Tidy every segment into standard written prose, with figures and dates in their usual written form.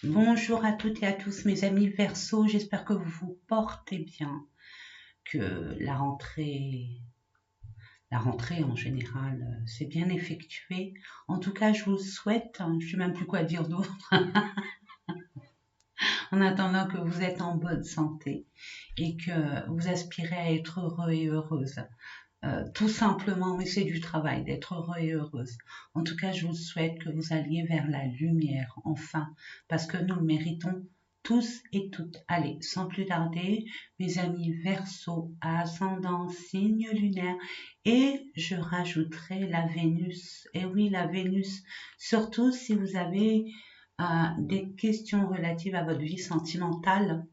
Bonjour à toutes et à tous mes amis Verseau, j'espère que vous vous portez bien, que la rentrée en général s'est bien effectuée. En tout cas, je vous le souhaite, je ne sais même plus quoi dire d'autre, en attendant que vous êtes en bonne santé et que vous aspirez à être heureux et heureuse. Tout simplement, mais c'est du travail d'être heureux et heureuse. En tout cas, je vous souhaite que vous alliez vers la lumière, enfin, parce que nous le méritons tous et toutes. Allez, sans plus tarder, mes amis Verseau, ascendant, signe lunaire, et je rajouterai la Vénus. Et oui, la Vénus, surtout si vous avez des questions relatives à votre vie sentimentale.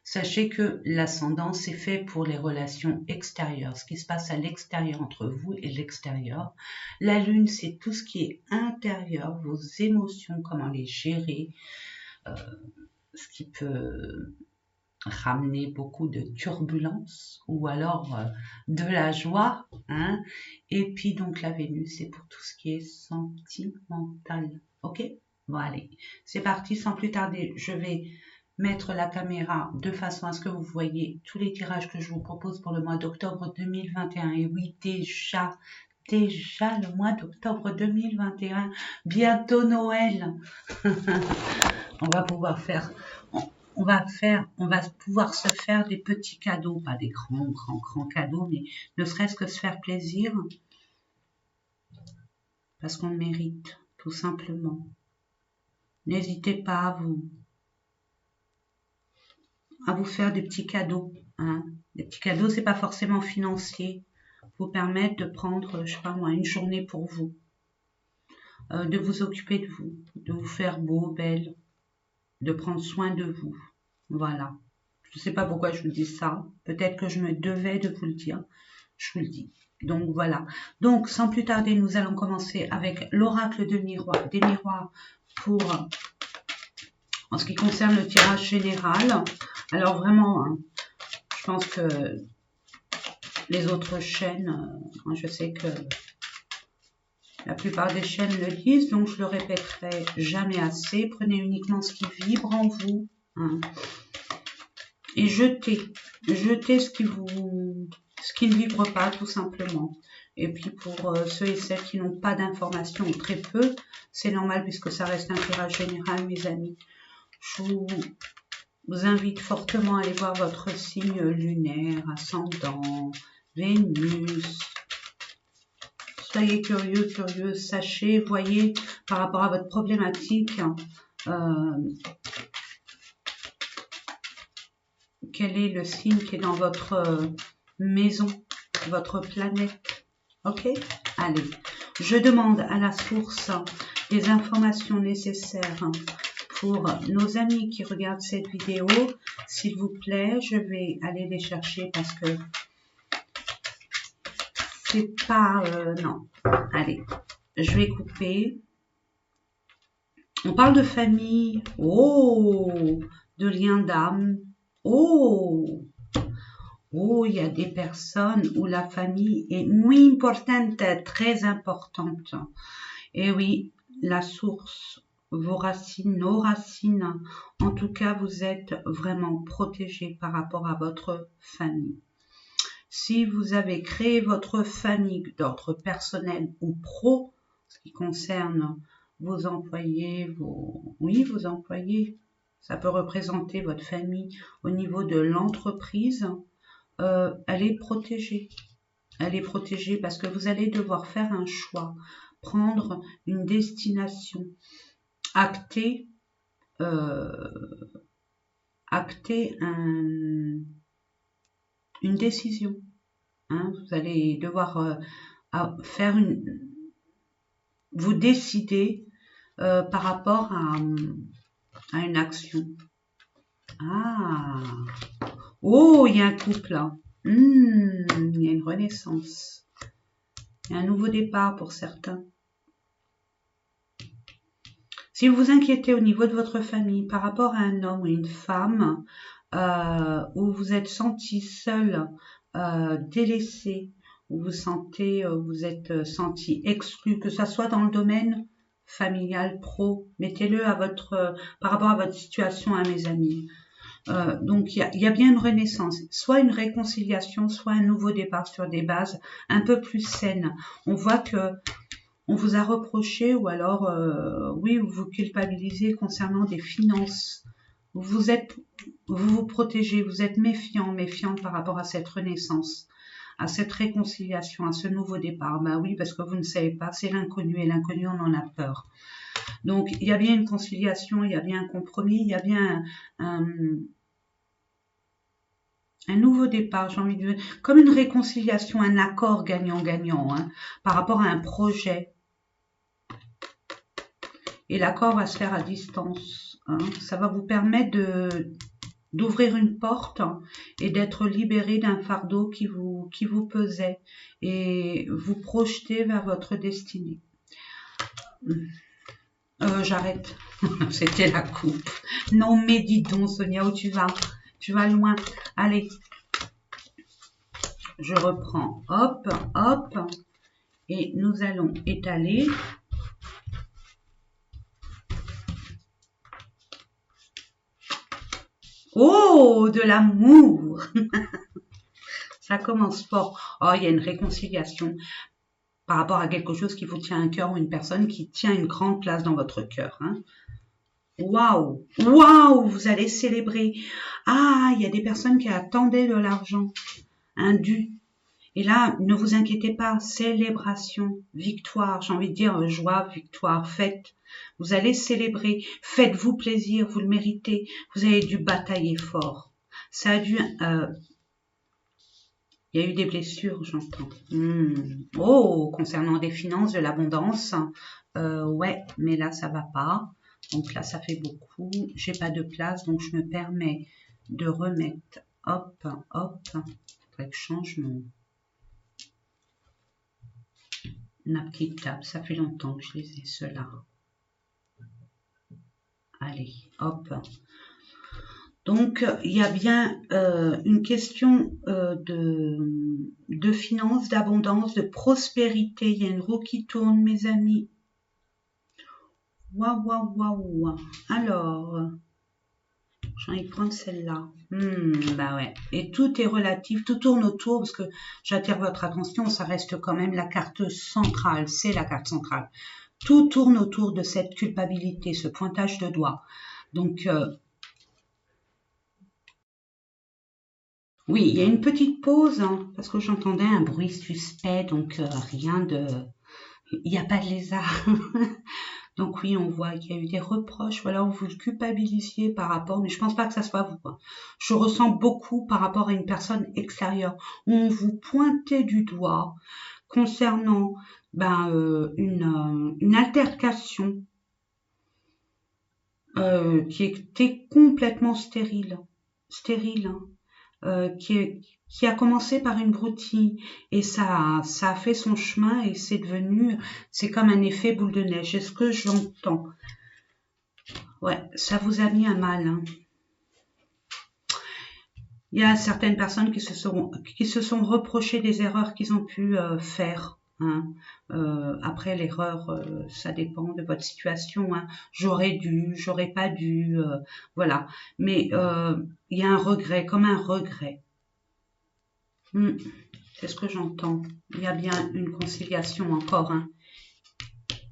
Sachez que l'ascendant, c'est fait pour les relations extérieures, ce qui se passe à l'extérieur entre vous et l'extérieur. La lune, c'est tout ce qui est intérieur, vos émotions, comment les gérer, euh, ce qui peut ramener beaucoup de turbulences ou alors de la joie. Et puis donc la Vénus, c'est pour tout ce qui est sentimental. Ok. Bon allez, c'est parti, sans plus tarder, je vais mettre la caméra de façon à ce que vous voyez tous les tirages que je vous propose pour le mois d'octobre 2021. Et oui, déjà le mois d'octobre 2021, bientôt Noël. On va pouvoir faire, on va pouvoir se faire des petits cadeaux, pas des grands cadeaux, mais ne serait-ce que se faire plaisir, parce qu'on le mérite, tout simplement. N'hésitez pas à vous faire des petits cadeaux. Des petits cadeaux, c'est pas forcément financier. Vous permettre de prendre, je sais pas moi, une journée pour vous, de vous occuper de vous, de vous faire beau, belle, de prendre soin de vous. Voilà. Je ne sais pas pourquoi je vous dis ça. Peut-être que je me devais de vous le dire. Je vous le dis. Donc voilà. Donc sans plus tarder, nous allons commencer avec l'oracle des miroirs pour en ce qui concerne le tirage général. Alors vraiment, je pense que les autres chaînes, je sais que la plupart des chaînes le disent, donc je le répéterai jamais assez. Prenez uniquement ce qui vibre en vous, et jetez ce qui ne vibre pas, tout simplement. Et puis pour ceux et celles qui n'ont pas d'informations, ou très peu, c'est normal puisque ça reste un tirage général, mes amis. Je vous invite fortement à aller voir votre signe lunaire, ascendant, Vénus. Soyez curieux, curieuse, sachez, voyez par rapport à votre problématique, quel est le signe qui est dans votre maison, votre planète. Ok? Allez, je demande à la source des informations nécessaires pour nos amis qui regardent cette vidéo. S'il vous plaît, je vais aller les chercher parce que c'est pas... non. Allez, je vais couper. On parle de famille. Oh! De lien d'âme. Oh! Oh, il y a des personnes où la famille est muy importante, très importante. Et oui, la source, vos racines, nos racines, en tout cas, vous êtes vraiment protégés par rapport à votre famille. Si vous avez créé votre famille d'ordre personnel ou pro, ce qui concerne vos employés, vos employés, ça peut représenter votre famille au niveau de l'entreprise, elle est protégée. Elle est protégée parce que vous allez devoir faire un choix, prendre une destination, acter une décision. Vous allez devoir faire vous décider par rapport à une action. Oh, il y a un couple là. Il y a une renaissance. Il y a un nouveau départ pour certains. Si vous vous inquiétez au niveau de votre famille par rapport à un homme ou une femme, où vous êtes senti seul, délaissé, où vous êtes senti exclu, que ce soit dans le domaine familial, pro. Mettez-le à par rapport à votre situation, à mes amis. Donc il y a bien une renaissance, soit une réconciliation, soit un nouveau départ sur des bases un peu plus saines. On voit que on vous a reproché, ou alors oui, vous vous culpabilisez concernant des finances. Vous vous protégez, vous êtes méfiante par rapport à cette renaissance, à cette réconciliation, à ce nouveau départ. Bah oui, parce que vous ne savez pas, c'est l'inconnu, et l'inconnu, on en a peur. Donc il y a bien une conciliation, il y a bien un compromis, il y a bien un nouveau départ, j'ai envie de dire, comme une réconciliation, un accord gagnant-gagnant, hein, par rapport à un projet. Et l'accord va se faire à distance. Hein. Ça va vous permettre d'ouvrir une porte, hein, et d'être libéré d'un fardeau qui vous pesait, et vous projeter vers votre destinée. J'arrête. C'était la coupe. Non, mais dis donc, Sonia, où tu vas? Tu vas loin. Allez. Je reprends. Hop, hop. Et nous allons étaler. Oh, de l'amour. Ça commence fort. Oh, il y a une réconciliation par rapport à quelque chose qui vous tient à cœur, ou une personne qui tient une grande place dans votre cœur. Hein. Waouh, waouh, vous allez célébrer. Ah, il y a des personnes qui attendaient de l'argent, un dû. Et là, ne vous inquiétez pas, célébration, victoire, j'ai envie de dire joie, victoire, fête. Vous allez célébrer, faites-vous plaisir, vous le méritez. Vous avez dû batailler fort. Ça a dû... il y a eu des blessures, j'entends. Oh, concernant des finances, de l'abondance. Ouais, mais là, ça va pas. Donc là, ça fait beaucoup. J'ai pas de place, donc je me permets de remettre. Hop, hop. Faudrait que je change ma petite table. Ça fait longtemps que je les ai, ceux-là. Allez, hop. Donc, il y a bien une question de finances, d'abondance, de prospérité. Il y a une roue qui tourne, mes amis. Waouh, waouh, waouh. Alors, j'ai envie de prendre celle-là. Bah ouais. Et tout est relatif, tout tourne autour, parce que j'attire votre attention, ça reste quand même la carte centrale. C'est la carte centrale. Tout tourne autour de cette culpabilité, ce pointage de doigt. Donc, oui, il y a une petite pause, hein, parce que j'entendais un bruit suspect, donc rien de... Il n'y a pas de lézard. Donc oui, on voit qu'il y a eu des reproches, voilà, où vous le culpabilisiez par rapport, mais je pense pas que ça soit vous. Hein. Je ressens beaucoup par rapport à une personne extérieure, où on vous pointait du doigt concernant une altercation qui était complètement stérile. Stérile, hein. Qui a commencé par une broutille, et ça a fait son chemin, et c'est comme un effet boule de neige. Est-ce que j'entends? Ouais, ça vous a mis un mal. Hein. Il y a certaines personnes qui se sont reprochées des erreurs qu'ils ont pu faire. Hein. Après, l'erreur, ça dépend de votre situation. Hein. J'aurais dû, j'aurais pas dû, voilà. Mais il y a un regret, comme un regret. C'est ce que j'entends. Il y a bien une conciliation encore. Hein.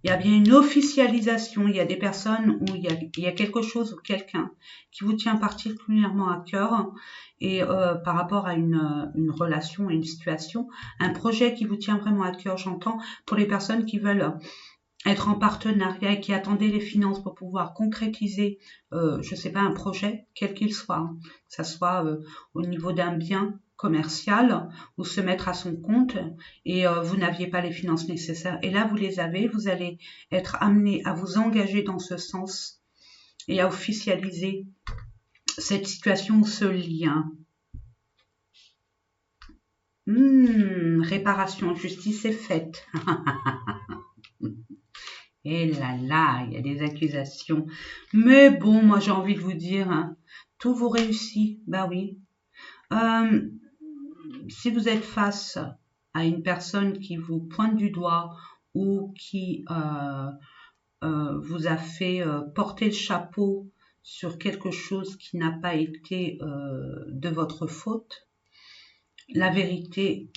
Il y a bien une officialisation. Il y a des personnes où il y a quelque chose ou quelqu'un qui vous tient particulièrement à cœur, et par rapport à une relation, une situation, un projet qui vous tient vraiment à cœur, j'entends, pour les personnes qui veulent être en partenariat et qui attendaient les finances pour pouvoir concrétiser, je sais pas, un projet, quel qu'il soit, hein, que ça soit au niveau d'un bien commercial, ou se mettre à son compte, et vous n'aviez pas les finances nécessaires, et là vous les avez, vous allez être amené à vous engager dans ce sens et à officialiser cette situation, ce lien. Réparation, justice est faite. Et là, il y a des accusations. Mais bon, moi j'ai envie de vous dire, hein, tout vous réussit. Bah oui. Si vous êtes face à une personne qui vous pointe du doigt, ou qui vous a fait porter le chapeau sur quelque chose qui n'a pas été de votre faute. La vérité,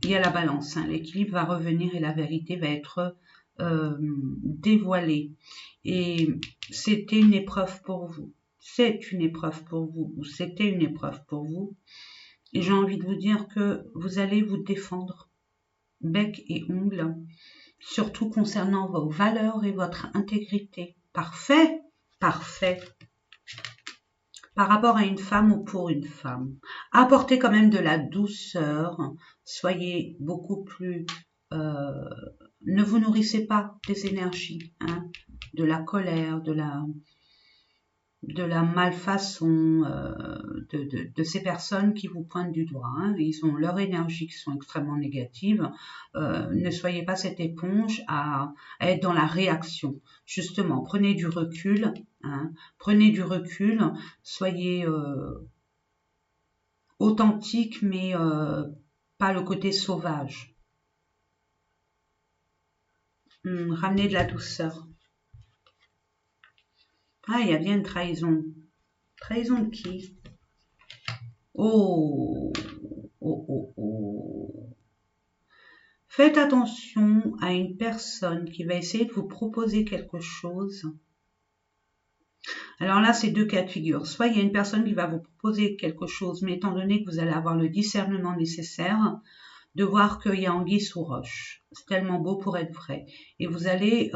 il y a la balance, hein, l'équilibre va revenir et la vérité va être dévoilée. Et c'était une épreuve pour vous. C'est une épreuve pour vous, ou c'était une épreuve pour vous. Et j'ai envie de vous dire que vous allez vous défendre, bec et ongles, surtout concernant vos valeurs et votre intégrité. Parfait, parfait. Par rapport à une femme ou pour une femme. Apportez quand même de la douceur, soyez beaucoup plus... ne vous nourrissez pas des énergies, hein, de la colère, de la malfaçon de ces personnes qui vous pointent du doigt. Hein. Ils ont leur énergie qui sont extrêmement négatives. Ne soyez pas cette éponge à être dans la réaction. Justement, prenez du recul. Hein. Prenez du recul. Soyez authentique, mais pas le côté sauvage. Ramenez de la douceur. Ah, il y a bien une trahison. Trahison de qui? Oh, oh, oh, oh. Faites attention à une personne qui va essayer de vous proposer quelque chose. Alors là, c'est deux cas de figure. Soit il y a une personne qui va vous proposer quelque chose, mais étant donné que vous allez avoir le discernement nécessaire, de voir qu'il y a anguille sous roche. C'est tellement beau pour être vrai. Et vous allez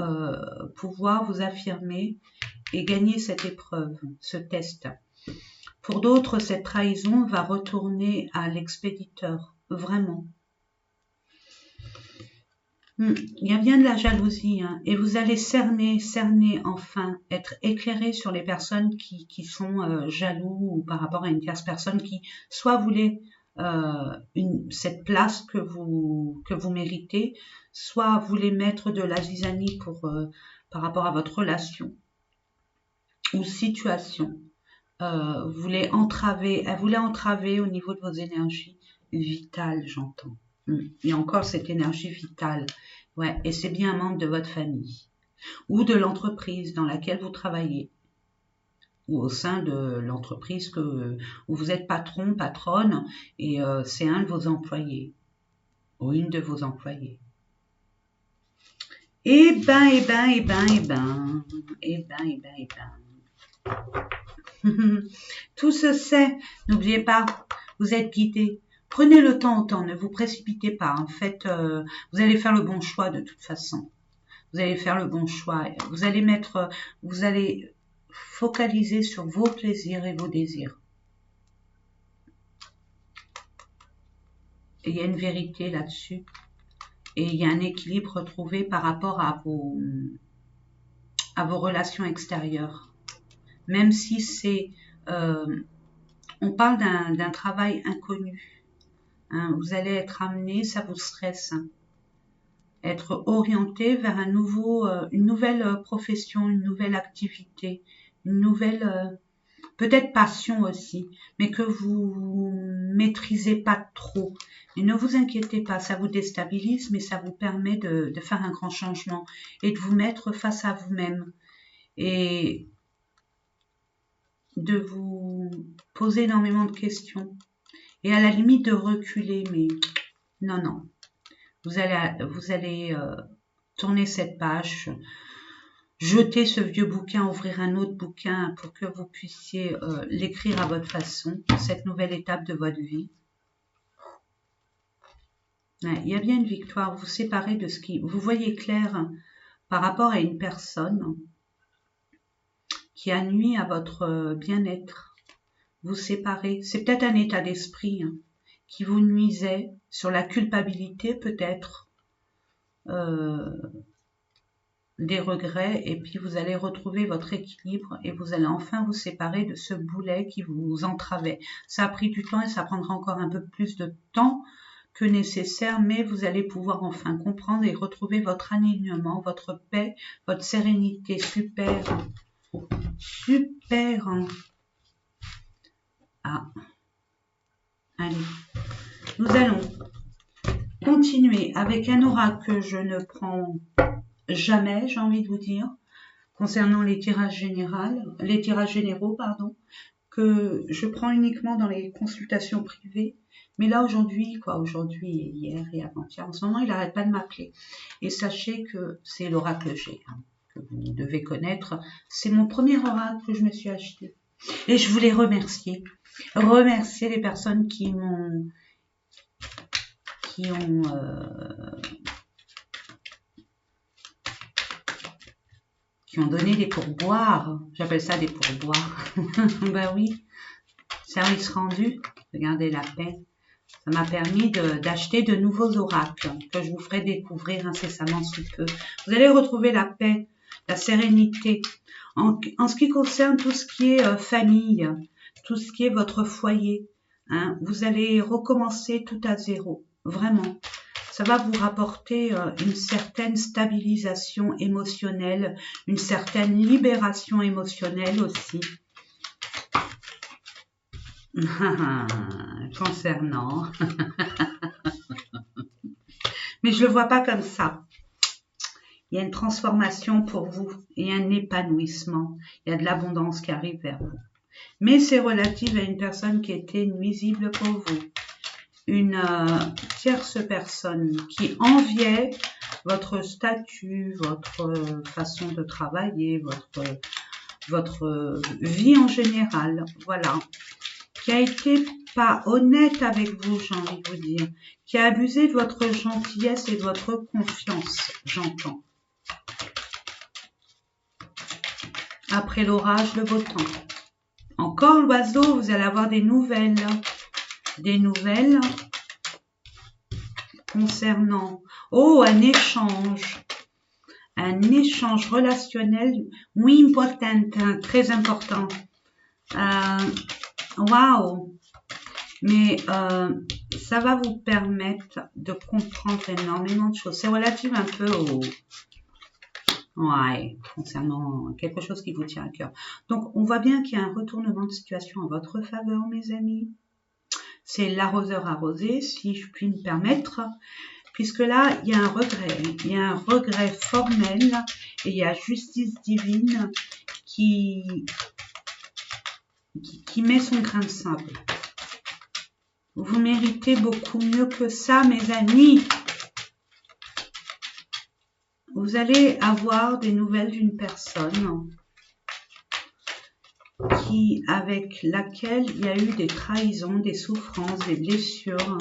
pouvoir vous affirmer et gagner cette épreuve, ce test. Pour d'autres, cette trahison va retourner à l'expéditeur, vraiment. Il y a bien de la jalousie, hein, et vous allez cerner enfin, être éclairé sur les personnes qui sont jaloux ou par rapport à une tierce personne qui soit voulait cette place que vous méritez, soit voulez mettre de la zizanie par rapport à votre relation ou situation. Voulait entraver au niveau de vos énergies vitales, j'entends. Et encore cette énergie vitale. Ouais, et c'est bien un membre de votre famille ou de l'entreprise dans laquelle vous travaillez ou au sein de l'entreprise où vous êtes patron, patronne et c'est un de vos employés ou une de vos employées. Eh ben. Tout se sait, n'oubliez pas, vous êtes guidé. Prenez le temps au temps, ne vous précipitez pas. En fait, vous allez faire le bon choix de toute façon. Vous allez faire le bon choix. Vous allez focaliser sur vos plaisirs et vos désirs. Et il y a une vérité là-dessus. Et il y a un équilibre retrouvé par rapport à vos relations extérieures. Même si c'est... on parle d'un travail inconnu. Hein, vous allez être amené, ça vous stresse. Hein, être orienté vers une nouvelle profession, une nouvelle activité, une nouvelle peut-être passion aussi, mais que vous maîtrisez pas trop. Et ne vous inquiétez pas, ça vous déstabilise, mais ça vous permet de faire un grand changement et de vous mettre face à vous-même et de vous poser énormément de questions et à la limite de reculer, mais non. Vous allez tourner cette page, jeter ce vieux bouquin, ouvrir un autre bouquin pour que vous puissiez l'écrire à votre façon, cette nouvelle étape de votre vie. Ouais, il y a bien une victoire, vous vous séparez de ce qui... Vous voyez clair par rapport à une personne qui a nui à votre bien-être. Vous séparez, c'est peut-être un état d'esprit qui vous nuisait, sur la culpabilité peut-être, des regrets, et puis vous allez retrouver votre équilibre et vous allez enfin vous séparer de ce boulet qui vous entravait. Ça a pris du temps et ça prendra encore un peu plus de temps que nécessaire, mais vous allez pouvoir enfin comprendre et retrouver votre alignement, votre paix, votre sérénité. Super. Ah. Allez. Nous allons continuer avec un oracle que je ne prends jamais, j'ai envie de vous dire. concernant les tirages généraux, pardon, que je prends uniquement dans les consultations privées. Mais là, aujourd'hui, aujourd'hui et hier et avant-hier, en ce moment, il n'arrête pas de m'appeler. Et sachez que c'est l'oracle G, que vous devez connaître. C'est mon premier oracle que je me suis acheté. Et je voulais remercier les personnes qui ont donné des pourboires. J'appelle ça des pourboires. Ben oui, service rendu, regardez la paix. Ça m'a permis d'acheter de nouveaux oracles que je vous ferai découvrir incessamment sous peu. Vous allez retrouver la paix, la sérénité. En ce qui concerne tout ce qui est famille, tout ce qui est votre foyer, hein, vous allez recommencer tout à zéro, vraiment. Ça va vous rapporter une certaine stabilisation émotionnelle, une certaine libération émotionnelle aussi. Concernant. Mais je le vois pas comme ça. Il y a une transformation pour vous et un épanouissement. Il y a de l'abondance qui arrive vers vous. Mais c'est relatif à une personne qui était nuisible pour vous. Une tierce personne qui enviait votre statut, votre façon de travailler, votre vie en général. Voilà. Qui a été pas honnête avec vous, j'ai envie de vous dire, qui a abusé de votre gentillesse et de votre confiance, j'entends. Après l'orage, le beau temps. Encore l'oiseau, vous allez avoir des nouvelles concernant, un échange relationnel, muy important, très important. Waouh! Mais ça va vous permettre de comprendre énormément de choses. C'est relatif un peu concernant quelque chose qui vous tient à cœur. Donc, on voit bien qu'il y a un retournement de situation en votre faveur, mes amis. C'est l'arroseur arrosé, si je puis me permettre, puisque là, il y a un regret. Il y a un regret formel et il y a justice divine qui met son grain de sable. Vous méritez beaucoup mieux que ça, mes amis. Vous allez avoir des nouvelles d'une personne avec laquelle il y a eu des trahisons, des souffrances, des blessures.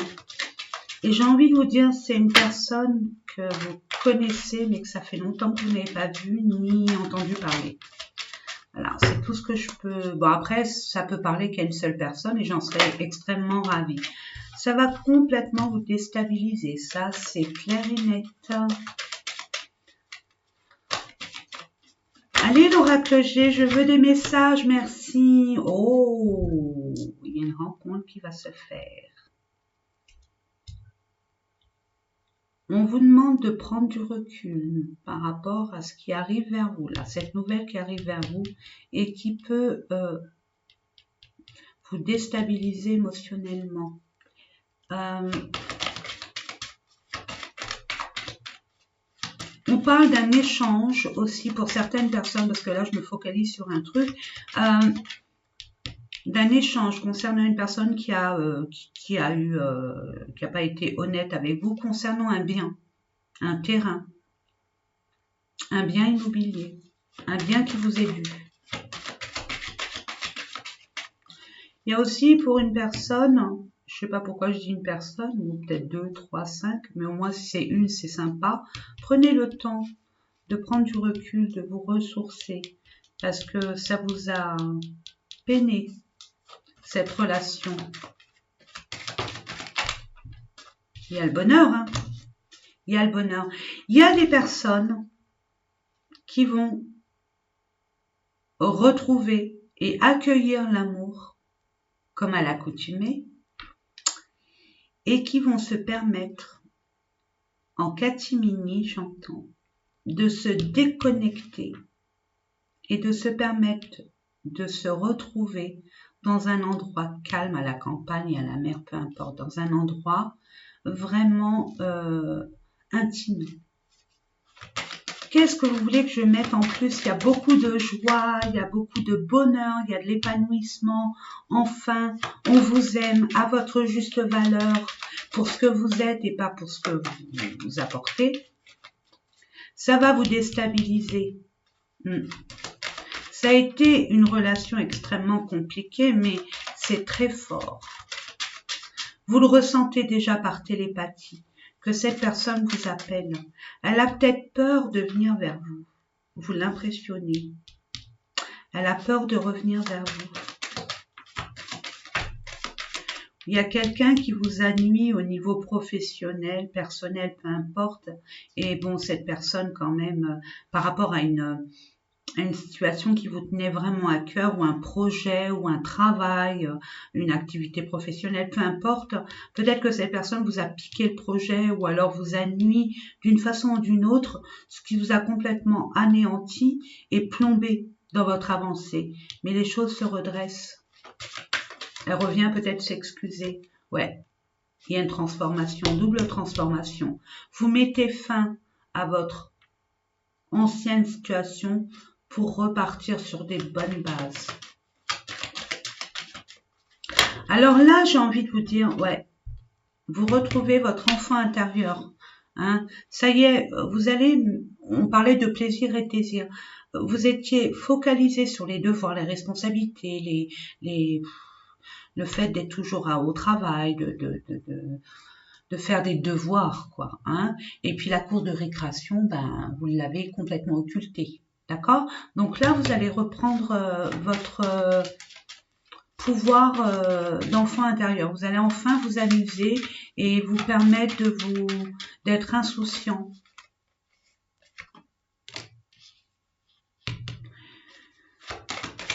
Et j'ai envie de vous dire, c'est une personne que vous connaissez, mais que ça fait longtemps que vous n'avez pas vu ni entendu parler. Voilà, c'est tout ce que je peux... Bon, après, ça peut parler qu'à une seule personne et j'en serais extrêmement ravie. Ça va complètement vous déstabiliser. Ça, c'est clair et net. Allez, l'oracle G, je veux des messages, merci. Oh, il y a une rencontre qui va se faire. On vous demande de prendre du recul par rapport à ce qui arrive vers vous, là, cette nouvelle qui arrive vers vous et qui peut vous déstabiliser émotionnellement. On parle d'un échange aussi pour certaines personnes, parce que là je me focalise sur un truc, d'un échange concernant une personne qui a pas été honnête avec vous concernant un bien, un terrain, un bien immobilier, un bien qui vous est dû. Il y a aussi pour une personne, je sais pas pourquoi je dis une personne, ou peut-être 2, 3, 5, mais au moins si c'est une, c'est sympa. Prenez le temps de prendre du recul, de vous ressourcer, parce que ça vous a peiné, cette relation. Il y a le bonheur, hein. Il y a le bonheur. Il y a des personnes qui vont retrouver et accueillir l'amour comme à l'accoutumée et qui vont se permettre, en catimini, j'entends, de se déconnecter et de se permettre de se retrouver dans un endroit calme, à la campagne, à la mer, peu importe, dans un endroit vraiment intime. Qu'est-ce que vous voulez que je mette en plus? Il y a beaucoup de joie, il y a beaucoup de bonheur, il y a de l'épanouissement. Enfin, on vous aime à votre juste valeur pour ce que vous êtes et pas pour ce que vous apportez. Ça va vous déstabiliser. Ça a été une relation extrêmement compliquée, mais c'est très fort. Vous le ressentez déjà par télépathie, que cette personne vous appelle. Elle a peut-être peur de venir vers vous. Vous l'impressionnez. Elle a peur de revenir vers vous. Il y a quelqu'un qui vous a nui au niveau professionnel, personnel, peu importe. Et bon, cette personne quand même, par rapport à une situation qui vous tenait vraiment à cœur, ou un projet, ou un travail, une activité professionnelle, peu importe, peut-être que cette personne vous a piqué le projet, ou alors vous a nui d'une façon ou d'une autre, ce qui vous a complètement anéanti et plombé dans votre avancée. Mais les choses se redressent. Elle revient peut-être s'excuser. Ouais, il y a une transformation, double transformation. Vous mettez fin à votre ancienne situation pour repartir sur des bonnes bases. Alors là, j'ai envie de vous dire, ouais, vous retrouvez votre enfant intérieur. Hein. Ça y est, vous allez, on parlait de plaisir et désir. Vous étiez focalisé sur les devoirs, les responsabilités, le fait d'être toujours au travail, de faire des devoirs, quoi. Hein. Et puis la cour de récréation, ben, vous l'avez complètement occulté. D'accord? Donc là, vous allez reprendre votre pouvoir d'enfant intérieur. Vous allez enfin vous amuser et vous permettre d'être insouciant.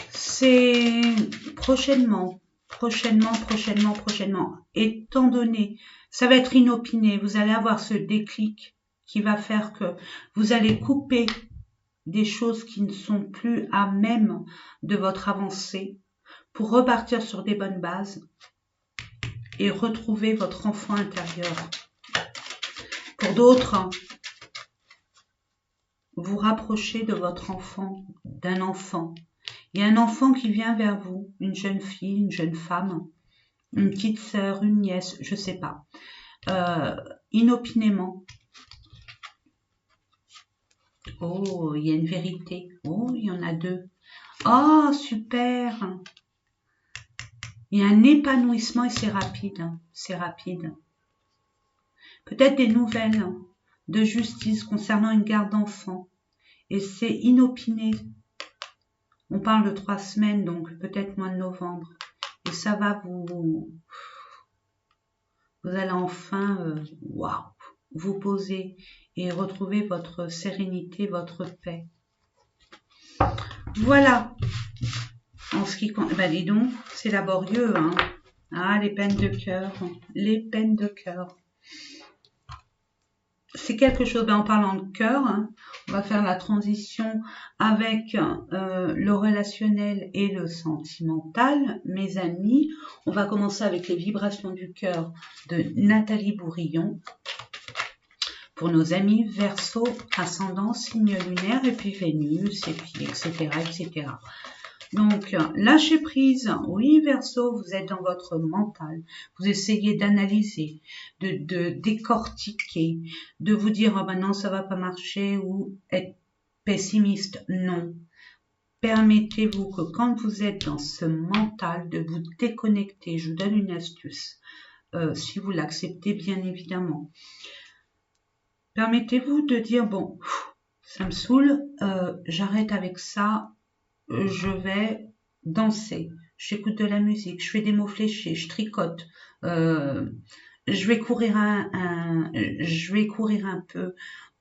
C'est prochainement. Étant donné, ça va être inopiné. Vous allez avoir ce déclic qui va faire que vous allez couper des choses qui ne sont plus à même de votre avancée pour repartir sur des bonnes bases et retrouver votre enfant intérieur. Pour d'autres, vous rapprochez de votre enfant, d'un enfant. Il y a un enfant qui vient vers vous, une jeune fille, une jeune femme, une petite sœur, une nièce, je ne sais pas. Inopinément. Oh, il y a une vérité. Oh, il y en a deux. Oh, super. Il y a un épanouissement et c'est rapide. C'est rapide. Peut-être des nouvelles de justice concernant une garde d'enfants. Et c'est inopiné. On parle de 3 semaines, donc peut-être mois de novembre. Et ça va vous allez enfin vous poser et retrouver votre sérénité, votre paix. Voilà. En ce qui compte, dis donc, c'est laborieux, hein. Ah, les peines de cœur, les peines de cœur. C'est quelque chose, en parlant de cœur, hein, on va faire la transition avec le relationnel et le sentimental. Mes amis, on va commencer avec les vibrations du cœur de Nathalie Bourillon. Pour nos amis Verseau, ascendant, signe lunaire, et puis Vénus, et puis etc. etc. Donc, lâchez prise. Oui, Verseau, vous êtes dans votre mental. Vous essayez d'analyser, de décortiquer, de vous dire « Oh ben non, ça va pas marcher » ou être pessimiste. Non. Permettez-vous que quand vous êtes dans ce mental, de vous déconnecter. Je vous donne une astuce, si vous l'acceptez bien évidemment. Permettez-vous de dire « Bon, ça me saoule, j'arrête avec ça. » Je vais danser, j'écoute de la musique, je fais des mots fléchés, je tricote, je vais courir un peu,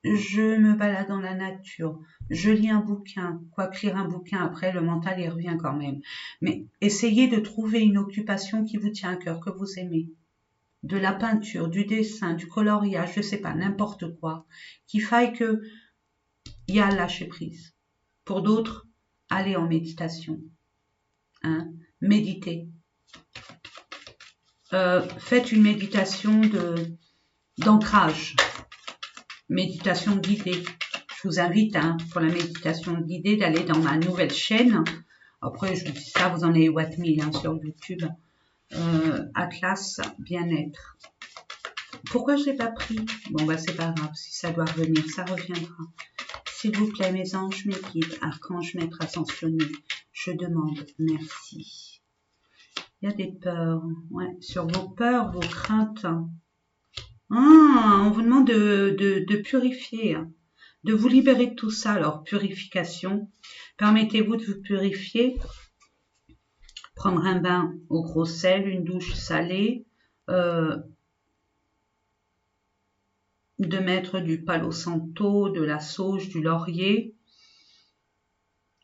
je me balade dans la nature, je lis un bouquin, quoique lire un bouquin après, le mental y revient quand même. Mais essayez de trouver une occupation qui vous tient à cœur, que vous aimez. De la peinture, du dessin, du coloriage, je sais pas, n'importe quoi, qu'il faille que il y a lâcher prise. Pour d'autres, allez en méditation, hein, méditez. Faites une méditation d'ancrage, méditation guidée. Je vous invite pour la méditation guidée d'aller dans ma nouvelle chaîne. Après, je vous dis ça, vous en avez 1000 sur YouTube. Atlas Bien-être. Pourquoi je ne l'ai pas pris? Bon, bah c'est pas grave. Si ça doit revenir, ça reviendra. S'il vous plaît, mes anges, mes guides, archanges, maîtres ascensionnés, je demande merci. Il y a des peurs. Ouais, sur vos peurs, vos craintes. On vous demande de purifier, de vous libérer de tout ça. Alors, purification. Permettez-vous de vous purifier. Prendre un bain au gros sel, une douche salée. De mettre du palo santo, de la sauge, du laurier.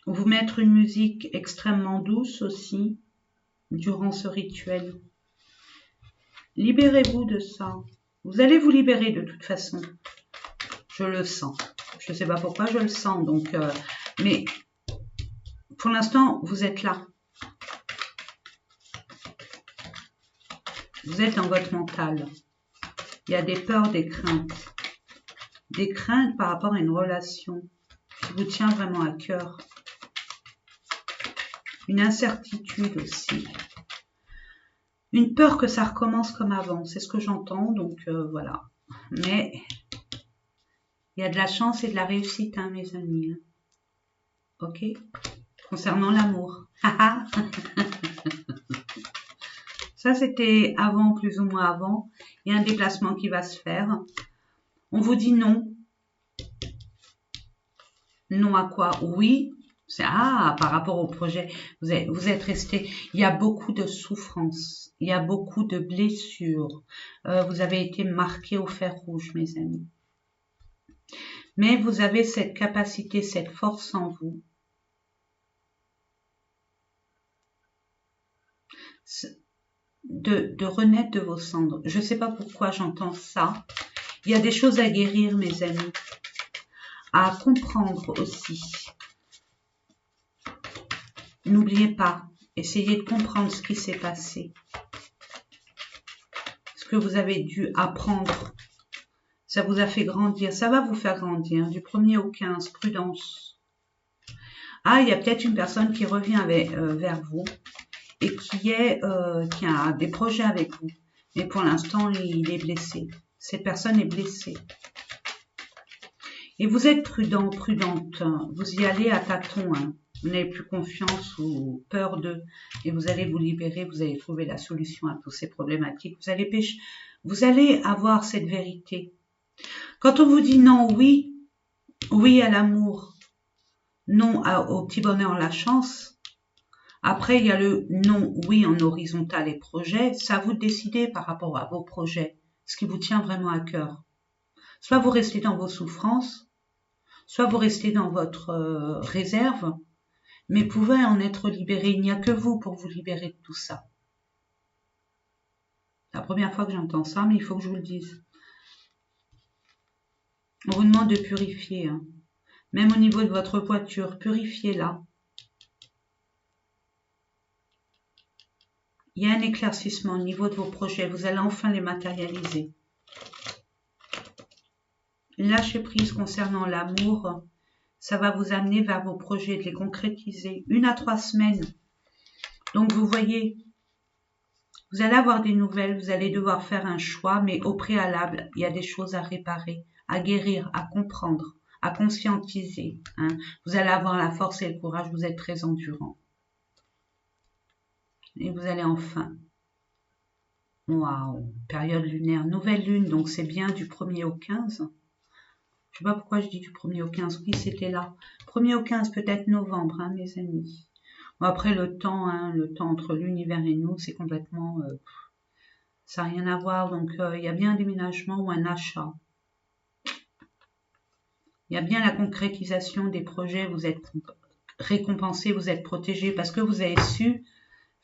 Vous mettre une musique extrêmement douce aussi durant ce rituel. Libérez-vous de ça. Vous allez vous libérer de toute façon. Je le sens. Je ne sais pas pourquoi je le sens. Donc, mais pour l'instant, vous êtes là. Vous êtes dans votre mental. Il y a des peurs, des craintes. Des craintes par rapport à une relation qui vous tient vraiment à cœur. Une incertitude aussi. Une peur que ça recommence comme avant. C'est ce que j'entends, donc voilà. Mais il y a de la chance et de la réussite, hein, mes amis. Ok? Concernant l'amour. Ça, c'était avant, plus ou moins avant. Il y a un déplacement qui va se faire. On vous dit non. Non à quoi? Oui. Par rapport au projet, vous êtes resté. Il y a beaucoup de souffrance. Il y a beaucoup de blessures. Vous avez été marqué au fer rouge, mes amis. Mais vous avez cette capacité, cette force en vous. De renaître de vos cendres. Je ne sais pas pourquoi j'entends ça. Il y a des choses à guérir, mes amis. À comprendre aussi. N'oubliez pas, essayez de comprendre ce qui s'est passé. Ce que vous avez dû apprendre. Ça vous a fait grandir. Ça va vous faire grandir. Du 1er au 15, prudence. Il y a peut-être une personne qui revient vers vous et qui a des projets avec vous. Mais pour l'instant, il est blessé. Cette personne est blessée. Et vous êtes prudent, prudente. Vous y allez à tâtons. Vous n'avez plus confiance ou peur d'eux. Et vous allez vous libérer. Vous allez trouver la solution à toutes ces problématiques. Vous allez avoir cette vérité. Quand on vous dit non, oui, oui à l'amour, non au petit bonheur, la chance. Après, il y a le non, oui en horizontal et projet. Ça vous décidez par rapport à vos projets, ce qui vous tient vraiment à cœur. Soit vous restez dans vos souffrances, soit vous restez dans votre réserve, mais pouvez en être libéré. Il n'y a que vous pour vous libérer de tout ça. C'est la première fois que j'entends ça, mais il faut que je vous le dise. On vous demande de purifier. Même au niveau de votre voiture, purifiez-la. Il y a un éclaircissement au niveau de vos projets. Vous allez enfin les matérialiser. Lâchez prise concernant l'amour. Ça va vous amener vers vos projets, de les concrétiser. 1 à 3 semaines. Donc vous voyez, vous allez avoir des nouvelles. Vous allez devoir faire un choix. Mais au préalable, il y a des choses à réparer, à guérir, à comprendre, à conscientiser. Vous allez avoir la force et le courage. Vous êtes très endurant. Et vous allez enfin. Waouh, période lunaire, nouvelle lune, donc c'est bien du 1er au 15. Je ne sais pas pourquoi je dis du 1er au 15. Oui, c'était là. 1er au 15, peut-être novembre, mes amis. Bon, après, le temps entre l'univers et nous, c'est complètement... ça n'a rien à voir. Donc, il y a bien un déménagement ou un achat. Il y a bien la concrétisation des projets. Vous êtes récompensé, vous êtes protégé parce que vous avez su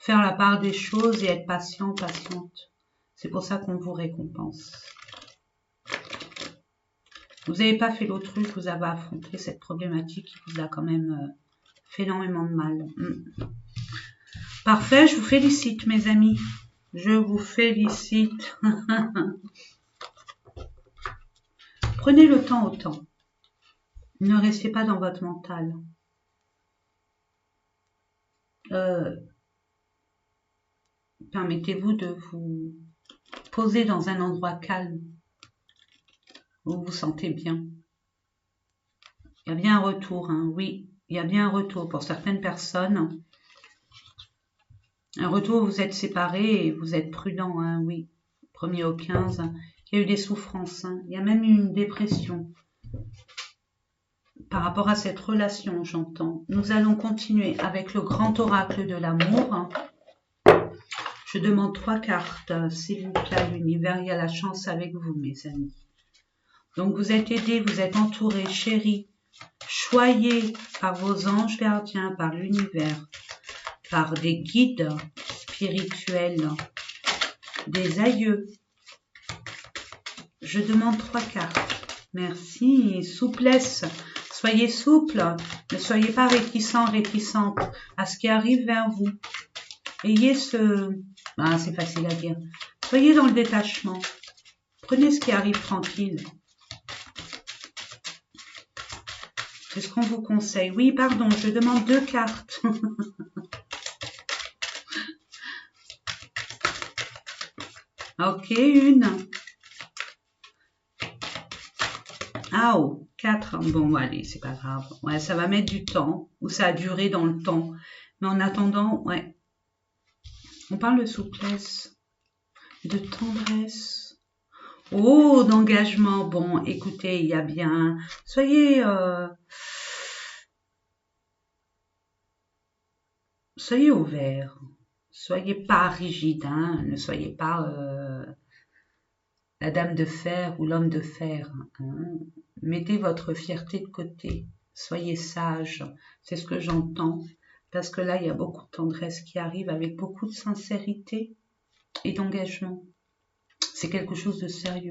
faire la part des choses et être patient, patiente. C'est pour ça qu'on vous récompense. Vous n'avez pas fait l'autruche, vous avez affronté cette problématique qui vous a quand même fait énormément de mal. Parfait, je vous félicite mes amis. Je vous félicite. Prenez le temps au temps. Ne restez pas dans votre mental. Permettez-vous de vous poser dans un endroit calme où vous vous sentez bien. Il y a bien un retour, hein, oui, il y a bien un retour pour certaines personnes. Un retour où vous êtes séparés et vous êtes prudent, hein, oui. 1er au 15, il y a eu des souffrances, hein. Il y a même eu une dépression. Par rapport à cette relation, j'entends. Nous allons continuer avec le grand oracle de l'amour. Je demande 3 cartes, s'il vous plaît, l'univers, il y a la chance avec vous, mes amis. Donc, vous êtes aidés, vous êtes entourés, chéris, choyés par vos anges gardiens, par l'univers, par des guides spirituels, des aïeux. Je demande 3 cartes. Merci. Souplesse. Soyez souple. Ne soyez pas réticents, réticentes à ce qui arrive vers vous. Ayez ce... Ah, c'est facile à dire. Soyez dans le détachement. Prenez ce qui arrive tranquille. C'est ce qu'on vous conseille. Oui, pardon, je demande 2 cartes. Ok, une. Ah, oh, 4. Bon, allez, c'est pas grave. Ouais, ça va mettre du temps, ou ça a duré dans le temps. Mais en attendant, ouais. On parle de souplesse, de tendresse. Oh, d'engagement. Bon, écoutez, il y a bien... Soyez ouverts. Soyez pas rigide, hein. Ne soyez pas la dame de fer ou l'homme de fer. Hein. Mettez votre fierté de côté. Soyez sage. C'est ce que j'entends. Parce que là, il y a beaucoup de tendresse qui arrive avec beaucoup de sincérité et d'engagement. C'est quelque chose de sérieux.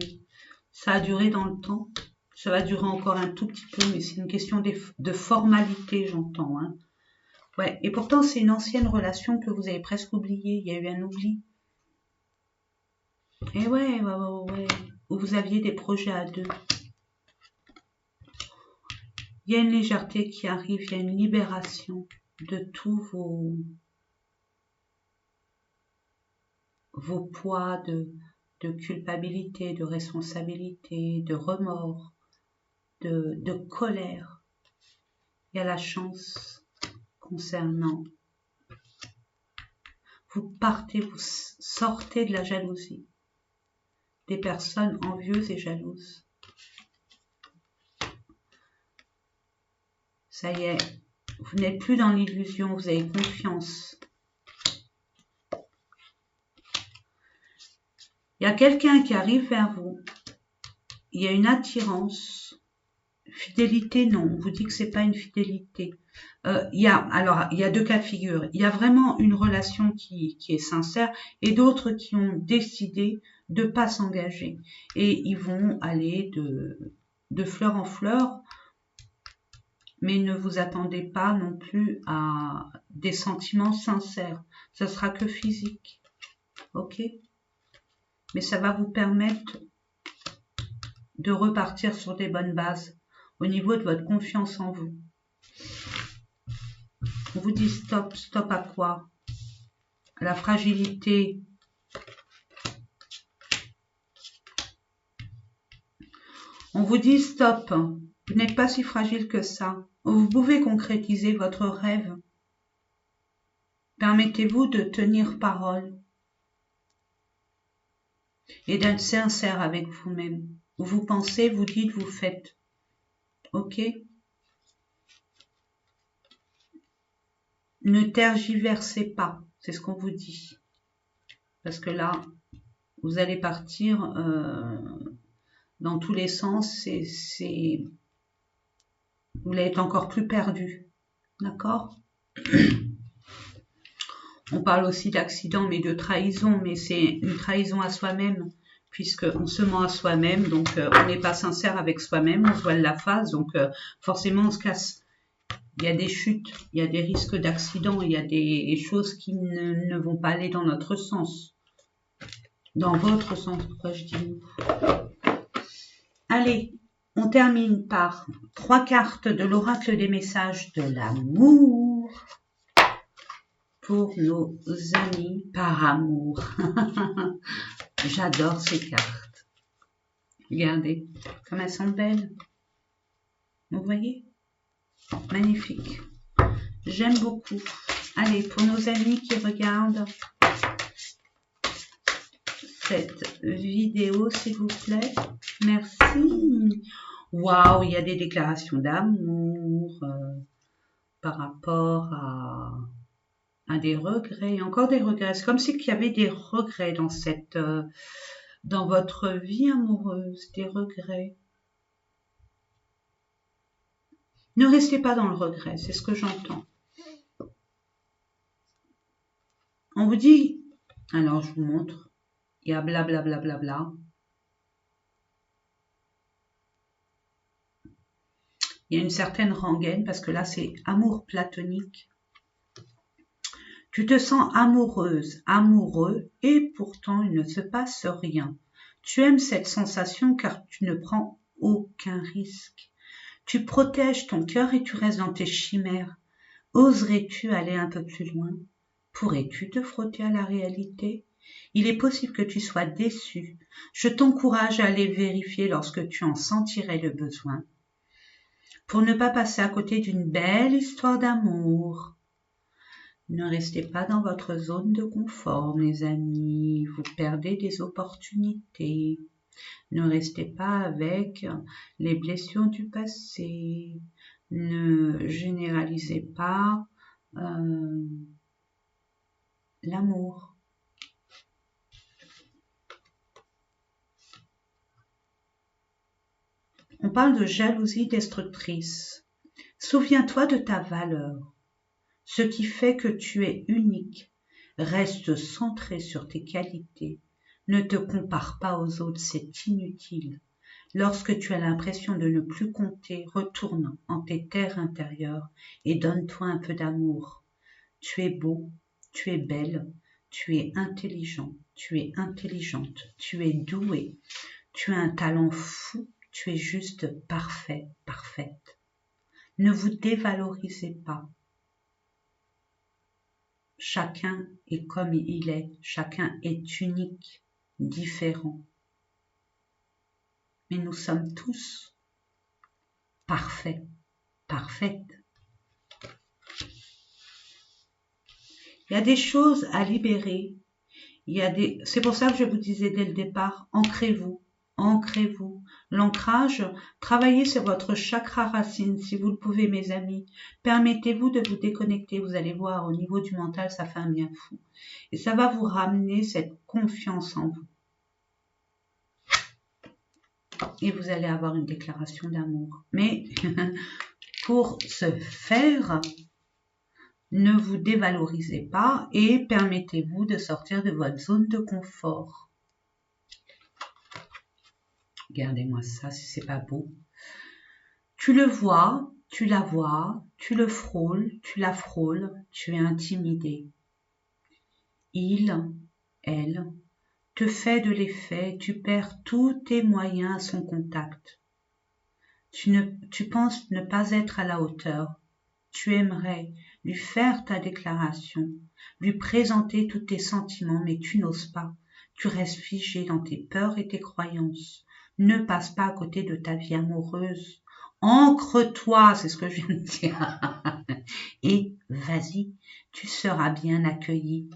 Ça a duré dans le temps. Ça va durer encore un tout petit peu, mais c'est une question de formalité, j'entends. Hein. Ouais. Et pourtant, c'est une ancienne relation que vous avez presque oubliée. Il y a eu un oubli. Et ouais. Où vous aviez des projets à 2. Il y a une légèreté qui arrive, il y a une libération de tous vos poids de culpabilité, de responsabilité, de remords, de colère. Il y a la chance concernant. Vous partez, vous sortez de la jalousie. Des personnes envieuses et jalouses. Ça y est, vous n'êtes plus dans l'illusion, vous avez confiance. Il y a quelqu'un qui arrive vers vous. Il y a une attirance. Fidélité, non. On vous dit que c'est pas une fidélité. Il y a 2 cas de figure. Il y a vraiment une relation qui est sincère et d'autres qui ont décidé de pas s'engager. Et ils vont aller de fleur en fleur. Mais ne vous attendez pas non plus à des sentiments sincères. Ça sera que physique. Ok ? Mais ça va vous permettre de repartir sur des bonnes bases au niveau de votre confiance en vous. On vous dit stop. Stop à quoi? À la fragilité. On vous dit stop. Vous n'êtes pas si fragile que ça. Vous pouvez concrétiser votre rêve. Permettez-vous de tenir parole et d'être sincère avec vous-même. Vous pensez, vous dites, vous faites. Ok? Ne tergiversez pas, c'est ce qu'on vous dit. Parce que là, vous allez partir dans tous les sens, vous allez être encore plus perdu. D'accord? On parle aussi d'accident, mais de trahison, mais c'est une trahison à soi-même, puisqu'on se ment à soi-même, donc on n'est pas sincère avec soi-même, on se voile la face, donc forcément on se casse. Il y a des chutes, il y a des risques d'accident, il y a des choses qui ne vont pas aller dans notre sens. Dans votre sens, pourquoi je dis nous. Allez, On termine par 3 cartes de l'oracle des messages de l'amour pour nos amis par amour. J'adore ces cartes. Regardez comme elles sont belles. Vous voyez? Magnifique. J'aime beaucoup. Allez, pour nos amis qui regardent cette vidéo, s'il vous plaît. Merci. Waouh, il y a des déclarations d'amour par rapport à des regrets. Encore des regrets. C'est comme s'il y avait des regrets dans dans votre vie amoureuse. Des regrets. Ne restez pas dans le regret, c'est ce que j'entends. On vous dit, alors je vous montre, il y a blablabla. Bla, bla, bla, bla. Il y a une certaine rengaine, parce que là c'est amour platonique. Tu te sens amoureuse, amoureux, et pourtant il ne se passe rien. Tu aimes cette sensation car tu ne prends aucun risque. Tu protèges ton cœur et tu restes dans tes chimères. Oserais-tu aller un peu plus loin? Pourrais-tu te frotter à la réalité? Il est possible que tu sois déçu. Je t'encourage à aller vérifier lorsque tu en sentirais le besoin, pour ne pas passer à côté d'une belle histoire d'amour. Ne restez pas dans votre zone de confort, mes amis. Vous perdez des opportunités. Ne restez pas avec les blessures du passé. Ne généralisez pas l'amour. On parle de jalousie destructrice. Souviens-toi de ta valeur. Ce qui fait que tu es unique. Reste centré sur tes qualités. Ne te compare pas aux autres, c'est inutile. Lorsque tu as l'impression de ne plus compter, retourne en tes terres intérieures et donne-toi un peu d'amour. Tu es beau, tu es belle, tu es intelligent, tu es intelligente, tu es doué, tu as un talent fou, tu es juste parfait, parfaite. Ne vous dévalorisez pas. Chacun est comme il est, chacun est unique, différent. Mais nous sommes tous parfaits, parfaites. Il y a des choses à libérer. C'est pour ça que je vous disais dès le départ, ancrez-vous, ancrez-vous. L'ancrage, travaillez sur votre chakra racine si vous le pouvez, mes amis. Permettez-vous de vous déconnecter. Vous allez voir, au niveau du mental, ça fait un bien fou. Et ça va vous ramener cette confiance en vous. Et vous allez avoir une déclaration d'amour. Mais pour ce faire, ne vous dévalorisez pas et permettez-vous de sortir de votre zone de confort. Regardez-moi ça, si c'est pas beau. Tu le vois, tu la vois, tu le frôles, tu la frôles, tu es intimidé. Il, elle, te fait de l'effet, tu perds tous tes moyens à son contact. Tu penses ne pas être à la hauteur. Tu aimerais lui faire ta déclaration, lui présenter tous tes sentiments, mais tu n'oses pas. Tu restes figé dans tes peurs et tes croyances. Ne passe pas à côté de ta vie amoureuse. Ancre-toi, c'est ce que je viens de dire. Et vas-y, tu seras bien accueilli.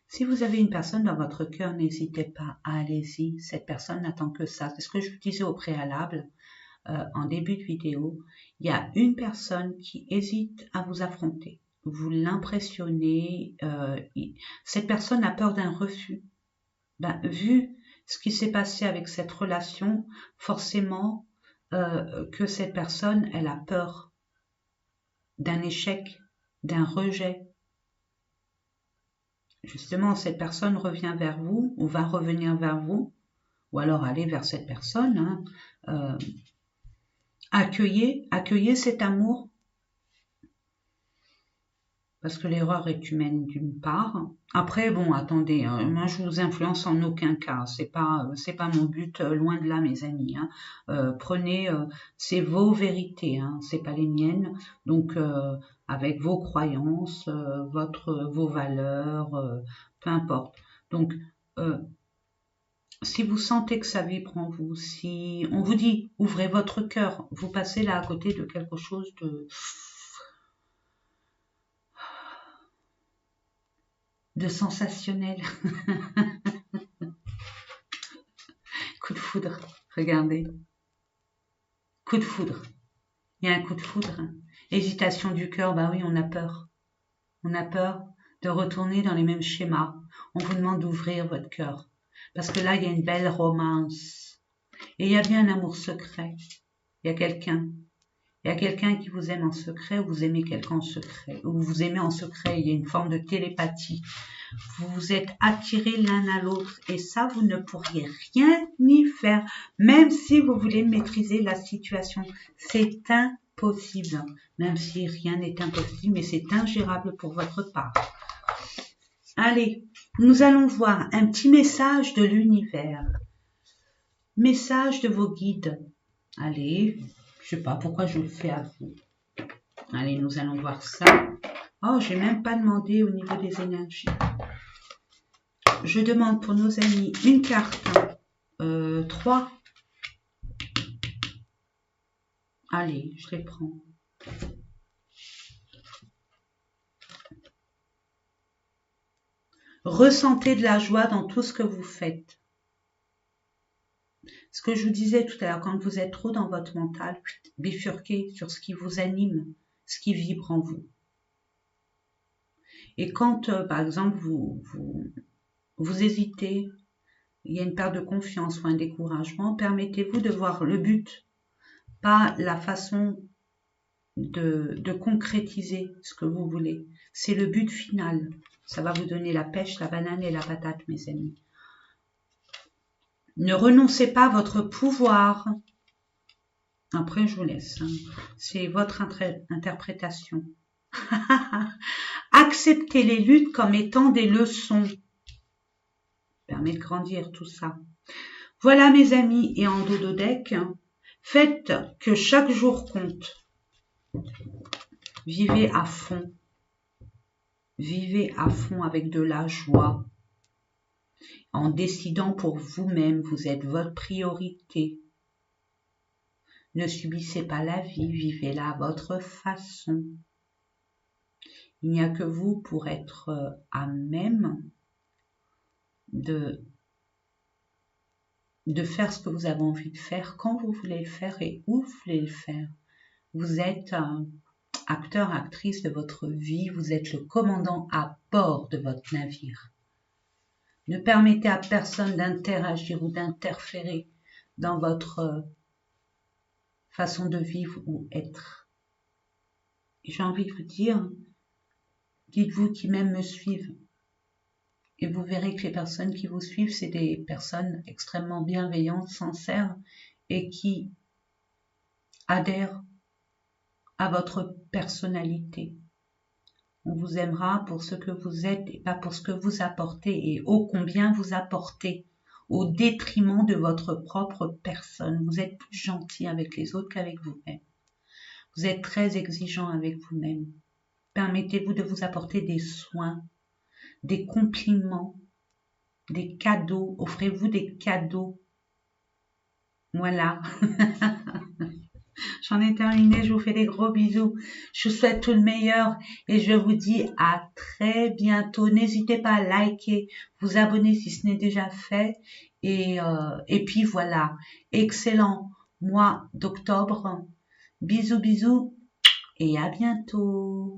Si vous avez une personne dans votre cœur, n'hésitez pas, allez-y. Cette personne n'attend que ça. C'est ce que je vous disais au préalable. En début de vidéo, il y a une personne qui hésite à vous affronter. Vous l'impressionnez, cette personne a peur d'un refus. Vu ce qui s'est passé avec cette relation, forcément que cette personne, elle a peur d'un échec, d'un rejet. Justement, cette personne revient vers vous ou va revenir vers vous, ou alors aller vers cette personne, accueillez cet amour. parce que l'erreur est humaine d'une part. Après, bon, attendez, moi je vous influence en aucun cas, c'est pas mon but, loin de là, mes amis. Hein. Prenez, c'est vos vérités, hein, c'est pas les miennes. Donc, avec vos croyances, vos valeurs, peu importe. Donc, si vous sentez que ça vibre en vous, si on vous dit ouvrez votre cœur, vous passez là à côté de quelque chose de sensationnel. Coup de foudre, regardez. Coup de foudre. Il y a un coup de foudre. Hein. Hésitation du cœur, bah oui, on a peur. On a peur de retourner dans les mêmes schémas. On vous demande d'ouvrir votre cœur. Parce que là, il y a une belle romance. Et il y a bien un amour secret. Il y a quelqu'un. Il y a quelqu'un qui vous aime en secret, ou vous aimez quelqu'un en secret, ou vous aimez en secret, il y a une forme de télépathie. Vous vous êtes attirés l'un à l'autre, et ça, vous ne pourriez rien y faire, même si vous voulez maîtriser la situation. C'est impossible, même si rien n'est impossible, mais c'est ingérable pour votre part. Allez, nous allons voir un petit message de l'univers. Message de vos guides. Allez, je sais pas pourquoi je le fais à vous. Allez, nous allons voir ça. Oh, j'ai même pas demandé au niveau des énergies. Je demande pour nos amis une carte. 3. Allez, je les prends. Ressentez de la joie dans tout ce que vous faites. Ce que je vous disais tout à l'heure, quand vous êtes trop dans votre mental, bifurquez sur ce qui vous anime, ce qui vibre en vous. Et quand, par exemple, vous hésitez, il y a une perte de confiance ou un découragement, permettez-vous de voir le but, pas la façon de concrétiser ce que vous voulez. C'est le but final. Ça va vous donner la pêche, la banane et la patate, mes amis. Ne renoncez pas à votre pouvoir. Après, je vous laisse. Hein. C'est votre interprétation. Acceptez les luttes comme étant des leçons. Permet de grandir tout ça. Voilà, mes amis, et en dodo-deck, faites que chaque jour compte. Vivez à fond. Vivez à fond avec de la joie. En décidant pour vous-même, vous êtes votre priorité. Ne subissez pas la vie, vivez-la à votre façon. Il n'y a que vous pour être à même de faire ce que vous avez envie de faire, quand vous voulez le faire et où vous voulez le faire. Vous êtes acteur, actrice de votre vie, vous êtes le commandant à bord de votre navire. Ne permettez à personne d'interagir ou d'interférer dans votre façon de vivre ou être. Et j'ai envie de vous dire, dites-vous qui même me suivent. Et vous verrez que les personnes qui vous suivent, c'est des personnes extrêmement bienveillantes, sincères et qui adhèrent à votre personnalité. On vous aimera pour ce que vous êtes et pas pour ce que vous apportez et ô combien vous apportez au détriment de votre propre personne. Vous êtes plus gentil avec les autres qu'avec vous-même. Vous êtes très exigeant avec vous-même. Permettez-vous de vous apporter des soins, des compliments, des cadeaux. Offrez-vous des cadeaux. Voilà. J'en ai terminé, je vous fais des gros bisous. Je vous souhaite tout le meilleur et je vous dis à très bientôt. N'hésitez pas à liker, vous abonner si ce n'est déjà fait. Et puis voilà, excellent mois d'octobre. Bisous, bisous et à bientôt.